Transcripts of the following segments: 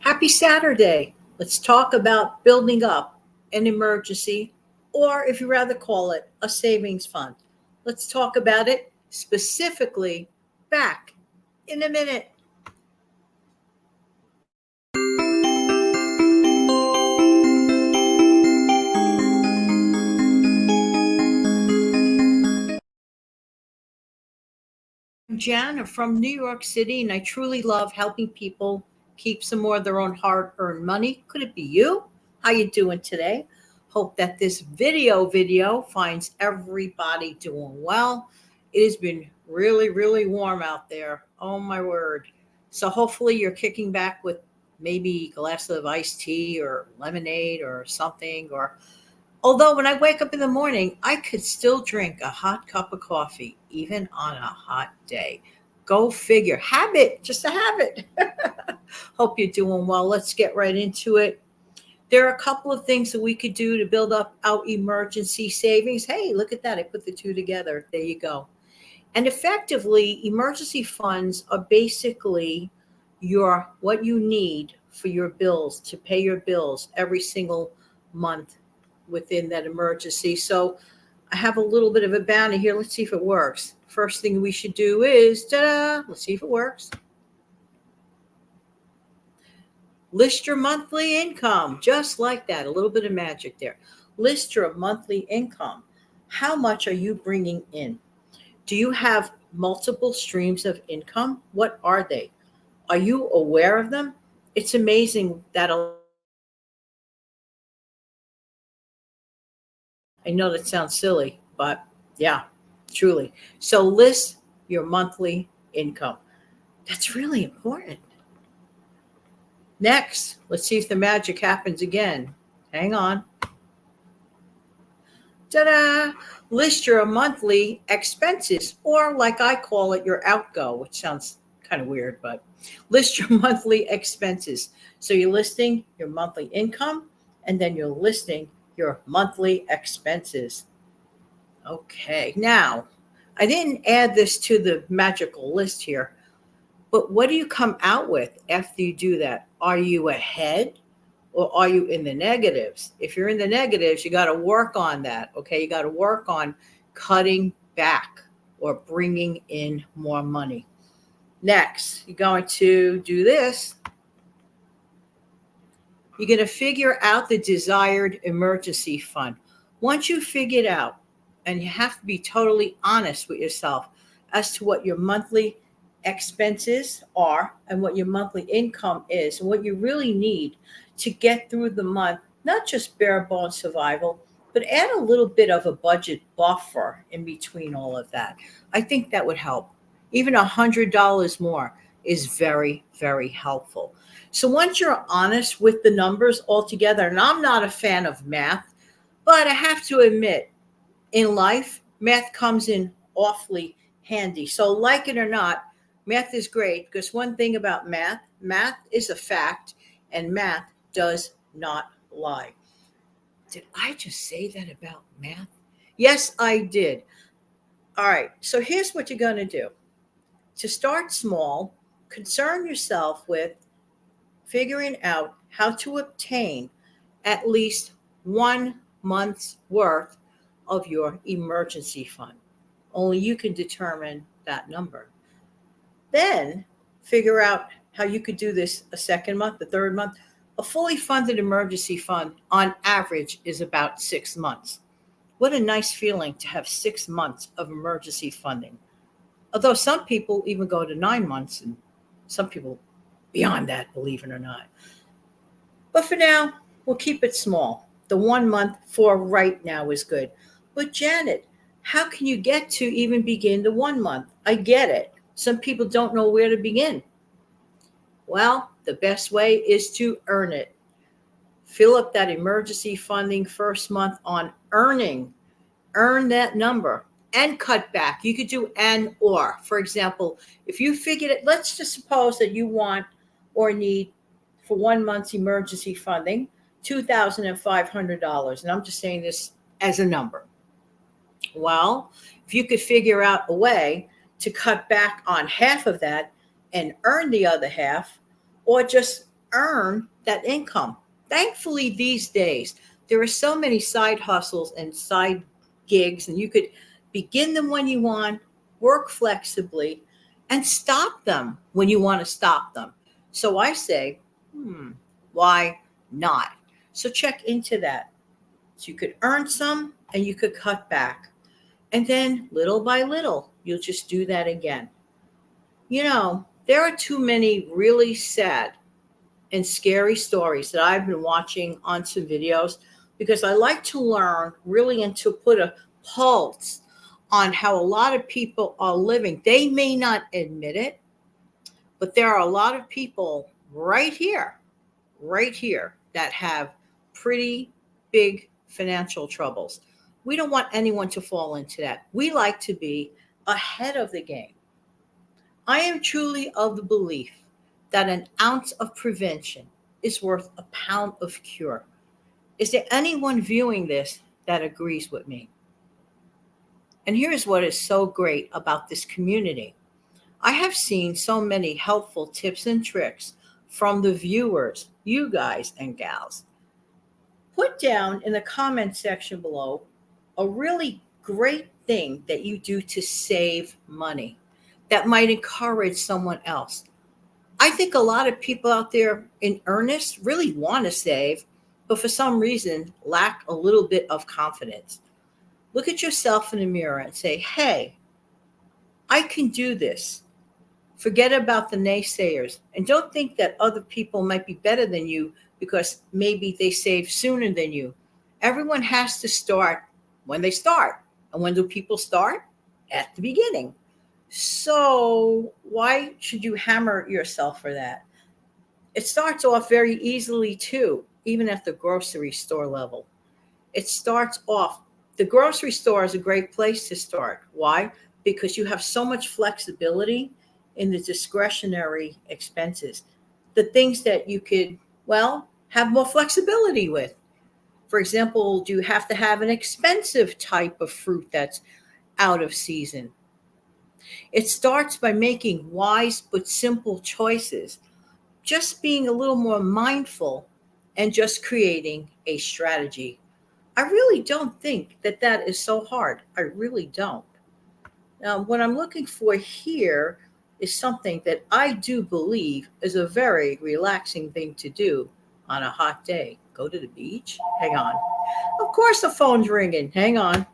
Happy Saturday. Let's talk about building up an emergency, or if you rather call it a savings fund. Let's talk about it specifically back in a minute. I'm Jan. I'm from New York City, and I truly love helping people keep some more of their own hard-earned money. Could it be you? How you doing today? Hope that this video finds everybody doing well. It has been really warm out there. Oh my word. So hopefully you're kicking back with maybe a glass of iced tea or lemonade or something. Or although when I wake up in the morning, I could still drink a hot cup of coffee, even on a hot day. Go figure. Habit, just a habit. Hope you're doing well. Let's get right into it. There are a couple of things that we could do to build up our emergency savings. Hey, look at that. I put the two together. There you go. And effectively, emergency funds are basically your what you need for your bills, to pay your bills every single month within that emergency. So I have a little bit of a banner here. Let's see if it works. First thing we should do is, ta-da, let's see if it works. List your monthly income, just like that. A little bit of magic there. List your monthly income. How much are you bringing in? Do you have multiple streams of income? What are they? Are you aware of them? It's amazing that I know that sounds silly, but yeah, truly. So list your monthly income. That's really important. Next, let's see if the magic happens again. Hang on. Ta-da! List your monthly expenses, or like I call it, your outgo, which sounds kind of weird, but list your monthly expenses. So you're listing your monthly income, and then you're listing your monthly expenses. Okay, now I didn't add this to the magical list here, but what do you come out with after you do that? Are you ahead or are you in the negatives? If you're in the negatives, you got to work on that. Okay, you got to work on cutting back or bringing in more money. Next, you're going to do this. You're going to figure out the desired emergency fund. Once you figure it out, and you have to be totally honest with yourself as to what your monthly expenses are and what your monthly income is and what you really need to get through the month, not just bare bones survival, but add a little bit of a budget buffer in between all of that. I think that would help. Even $100 more is very helpful. So once you're honest with the numbers altogether, and I'm not a fan of math, but I have to admit, in life, math comes in awfully handy. So like it or not, math is great because one thing about math is a fact and math does not lie. Did I just say that about math? Yes, I did. All right. So here's what you're going to do. To start small, concern yourself with figuring out how to obtain at least 1 month's worth of your emergency fund. Only you can determine that number. Then figure out how you could do this a second month, the third month. A fully funded emergency fund on average is about 6 months. What a nice feeling to have 6 months of emergency funding. Although some people even go to 9 months and some people beyond that, believe it or not. But for now, we'll keep it small. The 1 month for right now is good. But Janet, how can you get to even begin the 1 month? I get it. Some people don't know where to begin. Well, the best way is to earn it. Fill up that emergency funding first month on earning. Earn that number and cut back. You could do and or. For example, if you figured it, let's just suppose that you want or need for 1 month's emergency funding, $2,500. And I'm just saying this as a number. Well, if you could figure out a way to cut back on half of that and earn the other half, or just earn that income. Thankfully, these days, there are so many side hustles and side gigs, and you could begin them when you want, work flexibly, and stop them when you want to stop them. So I say, why not? So check into that. So you could earn some and you could cut back. And then little by little, you'll just do that again. There are too many really sad and scary stories that I've been watching on some videos because I like to learn really and to put a pulse on how a lot of people are living. They may not admit it, but there are a lot of people right here, that have pretty big financial troubles. We don't want anyone to fall into that. We like to be ahead of the game. I am truly of the belief that an ounce of prevention is worth a pound of cure. Is there anyone viewing this that agrees with me? And here's what is so great about this community. I have seen so many helpful tips and tricks from the viewers, you guys and gals. Put down in the comment section below a really great thing that you do to save money that might encourage someone else. I think a lot of people out there in earnest really want to save, but for some reason lack a little bit of confidence. Look at yourself in the mirror and say, hey, I can do this. Forget about the naysayers and don't think that other people might be better than you because maybe they save sooner than you. Everyone has to start when they start. And when do people start? At the beginning. So why should you hammer yourself for that? It starts off very easily too, even at the grocery store level. It starts off, the grocery store is a great place to start. Why? Because you have so much flexibility in the discretionary expenses, the things that you could, well, have more flexibility with. For example, do you have to have an expensive type of fruit that's out of season? It starts by making wise but simple choices, just being a little more mindful and just creating a strategy. I really don't think that that is so hard. I really don't. Now, what I'm looking for here is something that I do believe is a very relaxing thing to do on a hot day. Go to the beach? Hang on. Of course, the phone's ringing. Hang on.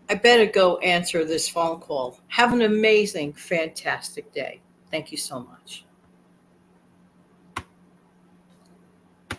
I better go answer this phone call. Have an amazing, fantastic day. Thank you so much.